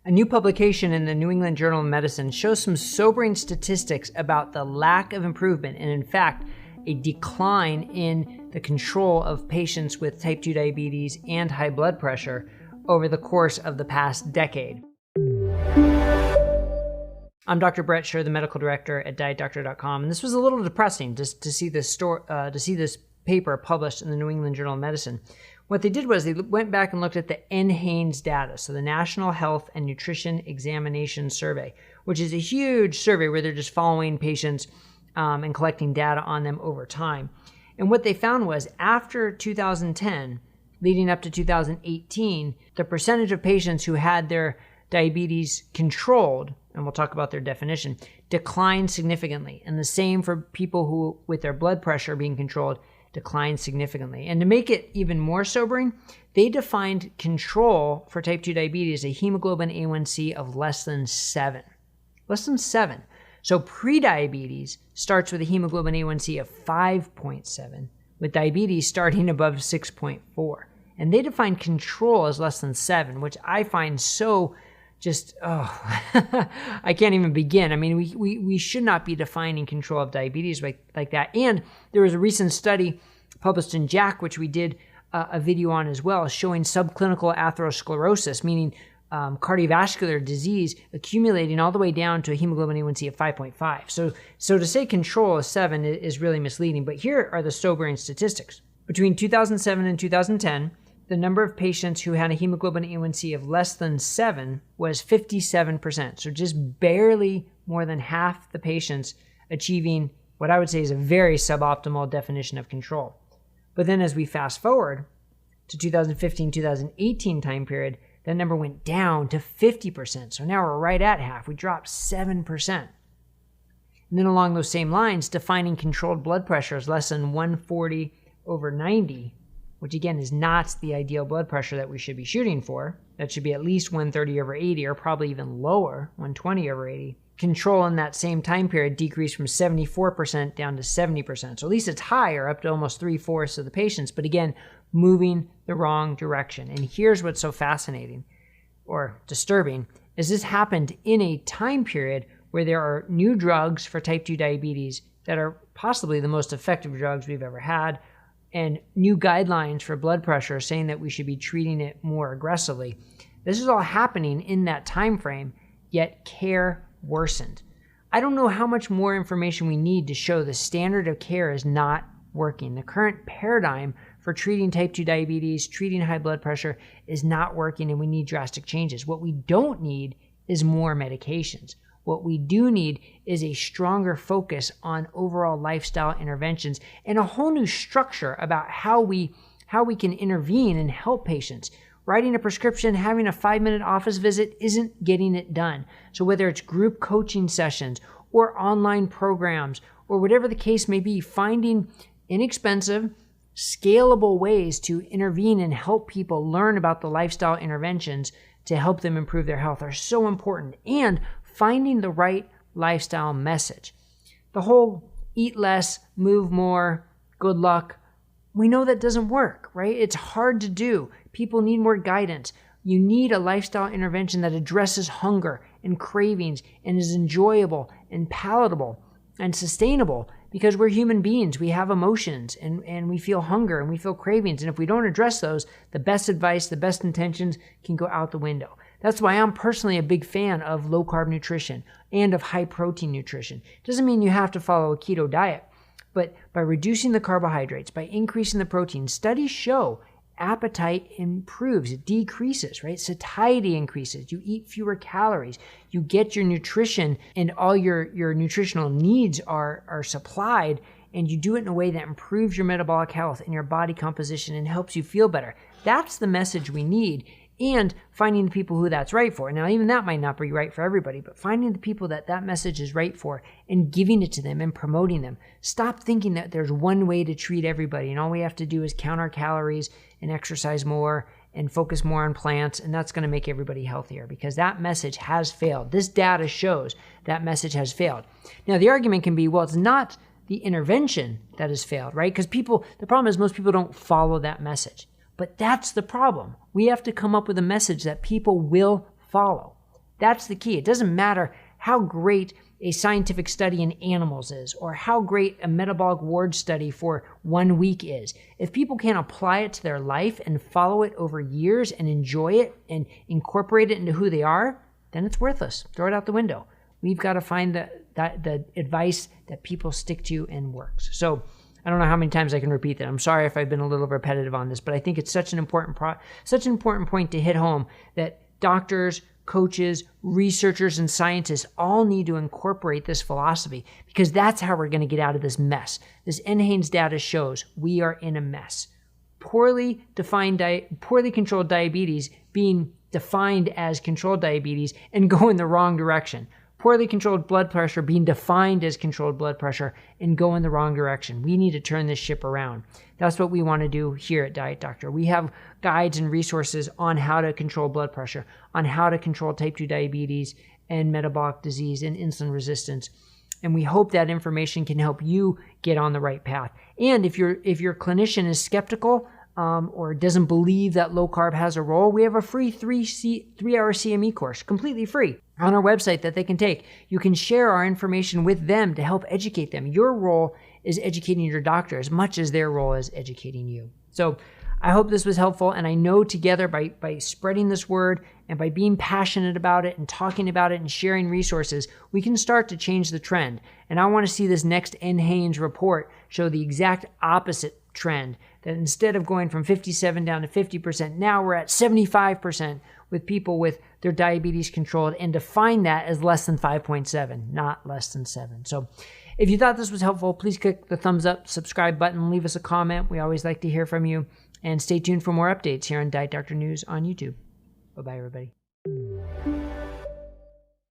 A new publication in the New England Journal of Medicine shows some sobering statistics about the lack of improvement and, in fact, a decline in the control of patients with type 2 diabetes and high blood pressure over the course of the past decade. I'm Dr. Brett Scher, the medical director at DietDoctor.com, and this was a little depressing just to see this paper published in the New England Journal of Medicine. What they did was they went back and looked at the NHANES data, so the National Health and Nutrition Examination Survey, which is a huge survey where they're just following patients and collecting data on them over time. And what they found was after 2010, leading up to 2018, the percentage of patients who had their diabetes controlled, and we'll talk about their definition, declined significantly. And the same for people who, with their blood pressure being controlled, declined significantly. And to make it even more sobering, they defined control for type 2 diabetes as a hemoglobin A1C of less than 7. Less than 7. So prediabetes starts with a hemoglobin A1C of 5.7, with diabetes starting above 6.4. And they define control as less than 7, which I find so I can't even begin. I mean, we should not be defining control of diabetes like that. And there was a recent study published in JACC, which we did a video on as well, showing subclinical atherosclerosis, meaning cardiovascular disease accumulating all the way down to a hemoglobin A1C of 5.5. So to say control is 7 is really misleading. But here are the sobering statistics. Between 2007 and 2010, the number of patients who had a hemoglobin A1C of less than 7 was 57%. So just barely more than half the patients achieving what I would say is a very suboptimal definition of control. But then as we fast forward to 2015-2018 time period, that number went down to 50%. So now we're right at half. We dropped 7%. And then along those same lines, defining controlled blood pressure as less than 140/90, which again is not the ideal blood pressure that we should be shooting for. That should be at least 130/80 or probably even lower, 120/80. Control in that same time period decreased from 74% down to 70%. So at least it's higher, up to almost 3/4 of the patients, but again, moving the wrong direction. And here's what's so fascinating or disturbing is this happened in a time period where there are new drugs for type 2 diabetes that are possibly the most effective drugs we've ever had, and new guidelines for blood pressure saying that we should be treating it more aggressively. This is all happening in that time frame, yet care worsened. I don't know how much more information we need to show the standard of care is not working. The current paradigm for treating type 2 diabetes, treating high blood pressure is not working, and we need drastic changes. What we don't need is more medications. What we do need is a stronger focus on overall lifestyle interventions and a whole new structure about how we can intervene and help patients. Writing a prescription, having a 5-minute office visit isn't getting it done. So whether it's group coaching sessions or online programs or whatever the case may be, finding inexpensive, scalable ways to intervene and help people learn about the lifestyle interventions to help them improve their health are so important. And finding the right lifestyle message. The whole eat less, move more, good luck, we know that doesn't work, right? It's hard to do. People need more guidance. You need a lifestyle intervention that addresses hunger and cravings and is enjoyable and palatable and sustainable, because we're human beings. We have emotions and we feel hunger and we feel cravings. And if we don't address those, the best advice, the best intentions can go out the window. That's why I'm personally a big fan of low-carb nutrition and of high-protein nutrition. Doesn't mean you have to follow a keto diet, but by reducing the carbohydrates, by increasing the protein, studies show appetite improves, it decreases, right? Satiety increases, you eat fewer calories, you get your nutrition and all your nutritional needs are supplied, and you do it in a way that improves your metabolic health and your body composition and helps you feel better. That's the message we need. And finding the people who that's right for. Now, even that might not be right for everybody, but finding the people that message is right for and giving it to them and promoting them. Stop thinking that there's one way to treat everybody and all we have to do is count our calories and exercise more and focus more on plants, and that's going to make everybody healthier, because that message has failed. This data shows that message has failed. Now, the argument can be, well, it's not the intervention that has failed, right? Because the problem is most people don't follow that message. But that's the problem. We have to come up with a message that people will follow. That's the key. It doesn't matter how great a scientific study in animals is or how great a metabolic ward study for 1 week is. If people can't apply it to their life and follow it over years and enjoy it and incorporate it into who they are, then it's worthless. Throw it out the window. We've got to find the advice that people stick to and works. So I don't know how many times I can repeat that. I'm sorry if I've been a little repetitive on this, but I think it's such an important point to hit home that doctors, coaches, researchers, and scientists all need to incorporate this philosophy, because that's how we're going to get out of this mess. This NHANES data shows we are in a mess. Poorly controlled diabetes being defined as controlled diabetes and go in the wrong direction. Poorly controlled blood pressure being defined as controlled blood pressure and go in the wrong direction. We need to turn this ship around. That's what we want to do here at Diet Doctor. We have guides and resources on how to control blood pressure, on how to control type 2 diabetes and metabolic disease and insulin resistance. And we hope that information can help you get on the right path. And if your clinician is skeptical or doesn't believe that low carb has a role, we have a free 3-hour CME course, completely free, on our website that they can take. You can share our information with them to help educate them. Your role is educating your doctor as much as their role is educating you. So I hope this was helpful, and I know together by spreading this word and by being passionate about it and talking about it and sharing resources, we can start to change the trend. And I want to see this next NHANES report show the exact opposite trend, that instead of going from 57 down to 50%, now we're at 75% with people with their diabetes controlled, and define that as less than 5.7, not less than 7. So if you thought this was helpful, please click the thumbs up, subscribe button, leave us a comment. We always like to hear from you. And stay tuned for more updates here on Diet Doctor News on YouTube. Bye-bye, everybody.